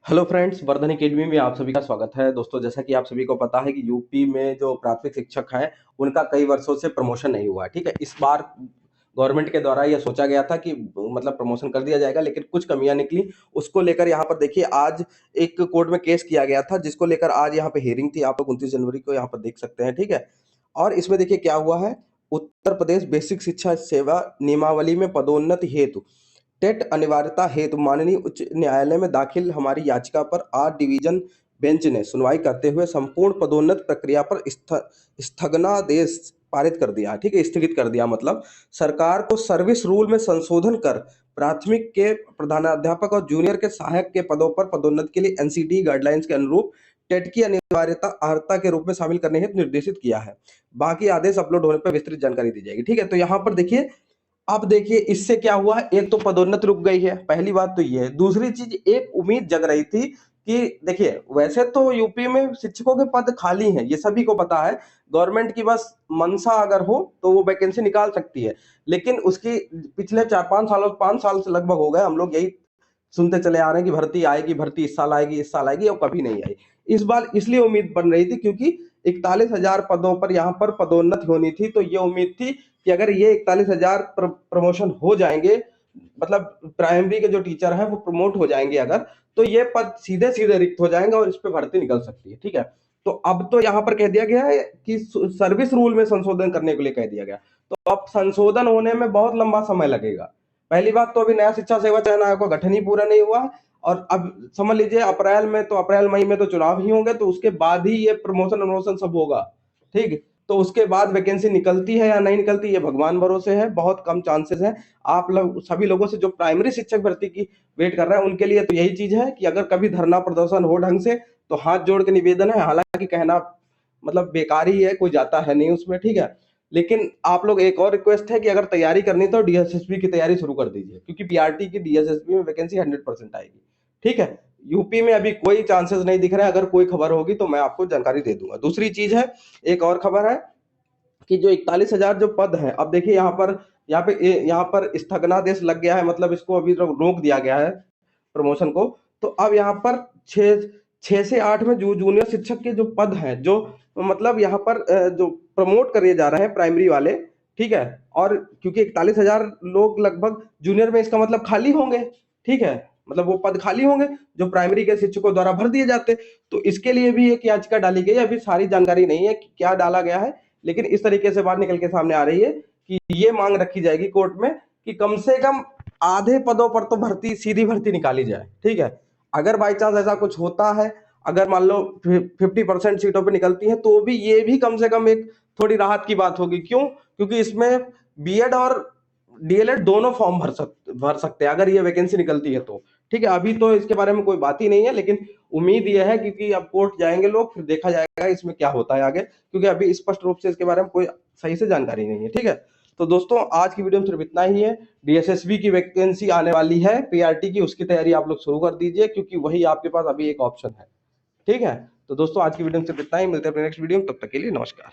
Hello friends, Vardhan academy में आप सभी का स्वागत है। दोस्तों, जैसा कि आप सभी को पता है कि यूपी में जो प्राथमिक शिक्षक हैं, उनका कई वर्षों से प्रमोशन नहीं हुआ है। ठीक है, इस बार गवर्नमेंट के द्वारा यह सोचा गया था कि मतलब प्रमोशन कर दिया जाएगा, लेकिन कुछ कमियां निकली। उसको लेकर यहाँ पर देखिए, आज एक कोर्ट में केस किया गया था, जिसको लेकर आज यहाँ पे हियरिंग थी। आप लोग 29 जनवरी को यहाँ पर देख सकते हैं। ठीक है, और इसमें देखिए क्या हुआ है। उत्तर प्रदेश बेसिक शिक्षा सेवा नियमावली में पदोन्नति हेतु टेट अनिवार्यता हेतु माननीय उच्च न्यायालय में दाखिल हमारी याचिका पर आज डिवीजन बेंच ने सुनवाई करते हुए संपूर्ण पदोन्नत प्रक्रिया पर स्थगनादेश पारित कर दिया। ठीक है, स्थगित कर दिया। मतलब सरकार को सर्विस रूल में संशोधन कर प्राथमिक के प्रधानाध्यापक और जूनियर के सहायक के पदों पर पदोन्नति के लिए एनसीटी गाइडलाइंस के अनुरूप टेट की अनिवार्यता अर्हता के रूप में शामिल करने हेतु निर्देशित किया है। बाकी आदेश अपलोड होने पर विस्तृत जानकारी दी जाएगी। ठीक है, तो यहाँ पर देखिए, अब देखिए इससे क्या हुआ है। एक तो पदोन्नति रुक गई है, पहली बात तो ये है। दूसरी चीज, एक उम्मीद जग रही थी कि देखिए, वैसे तो यूपी में शिक्षकों के पद खाली हैं, ये सभी को पता है। गवर्नमेंट की बस मंशा अगर हो तो वो वैकेंसी निकाल सकती है, लेकिन उसकी पिछले 4-5 सालों 5 साल से लगभग हो गए, हम लोग यही सुनते चले आ रहे हैं कि भर्ती आएगी, भर्ती इस साल आएगी, इस साल आएगी, और कभी नहीं आई। इस बार इसलिए उम्मीद बन रही थी क्योंकि 41,000 पदों पर यहाँ पर पदोन्नति होनी थी। तो ये उम्मीद थी कि अगर ये 41,000 प्रमोशन हो जाएंगे, मतलब प्राइमरी के जो टीचर हैं वो प्रमोट हो जाएंगे अगर, तो ये पद सीधे सीधे रिक्त हो जाएंगे और इस पे भर्ती निकल सकती है। ठीक है, तो अब तो यहाँ पर कह दिया गया है कि सर्विस रूल में संशोधन करने के लिए कह दिया गया। तो अब संशोधन होने में बहुत लंबा समय लगेगा। पहली बात तो अभी नया शिक्षा सेवा चयन आयोग का गठन ही पूरा नहीं हुआ, और अब समझ लीजिए अप्रैल में तो अप्रैल मई में तो चुनाव ही होंगे, तो उसके बाद ही ये प्रमोशन सब होगा। ठीक, तो उसके बाद वैकेंसी निकलती है या नहीं निकलती, ये भगवान भरोसे है। बहुत कम चांसेस है। आप लोग सभी लोगों से जो प्राइमरी शिक्षक भर्ती की वेट कर रहे हैं, उनके लिए तो यही चीज है कि अगर कभी धरना प्रदर्शन हो ढंग से, तो हाथ जोड़ के निवेदन है, हालांकि कहना मतलब बेकार ही है, कोई जाता है नहीं उसमें। ठीक है, लेकिन आप लोग, एक और रिक्वेस्ट है कि अगर तैयारी करनी तो डीएसएसबी की तैयारी शुरू कर दीजिए, क्योंकि पीआरटी की डीएसएसबी में वैकेंसी 100% आएगी। ठीक है, यूपी में अभी कोई चांसेस नहीं दिख रहे हैं। अगर कोई खबर होगी तो मैं आपको जानकारी दे दूंगा। दूसरी चीज है, एक और खबर है कि जो 41,000 जो पद हैं, अब देखिए यहाँ पर स्थगनादेश लग गया है, मतलब इसको अभी रोक दिया गया है प्रमोशन को। तो अब यहाँ पर 6 से 8 में जूनियर शिक्षक के जो पद हैं, जो मतलब यहाँ पर जो प्रमोट करे जा रहे हैं प्राइमरी वाले। ठीक है, और क्योंकि 41,000 लोग लगभग जूनियर में, इसका मतलब खाली होंगे। ठीक है, मतलब वो पद खाली होंगे जो प्राइमरी के शिक्षकों द्वारा भर दिए जाते। तो इसके लिए भी एक याचिका डाली गई है। अभी सारी जानकारी नहीं है कि क्या डाला गया है, लेकिन इस तरीके से बात निकल के सामने आ रही है कि ये मांग रखी जाएगी कोर्ट में कि कम से कम आधे पदों पर तो भर्ती, सीधी भर्ती निकाली जाए। ठीक है, अगर बाई चांस ऐसा कुछ होता है, अगर मान लो 50% सीटों पे निकलती हैं, तो भी ये भी कम से कम एक थोड़ी राहत की बात होगी। क्यों? क्योंकि इसमें बीएड और डीएलएड दोनों फॉर्म भर सकते हैं अगर ये वैकेंसी निकलती है तो। ठीक है, अभी तो इसके बारे में कोई बात ही नहीं है, लेकिन उम्मीद ये है, क्योंकि अब कोर्ट जाएंगे लोग, फिर देखा जाएगा इसमें क्या होता है आगे, क्योंकि अभी स्पष्ट रूप से इसके बारे में कोई सही से जानकारी नहीं है। ठीक है, तो दोस्तों आज की वीडियो में सिर्फ इतना ही है। डीएसएसबी की वैकेंसी आने वाली है, पीआरटी की, उसकी तैयारी आप लोग शुरू कर दीजिए, क्योंकि वही आपके पास अभी एक ऑप्शन है। ठीक है, तो दोस्तों आज की वीडियो में सिर्फ इतना ही। मिलते हैं अपने नेक्स्ट वीडियो में, तब तक के लिए नमस्कार।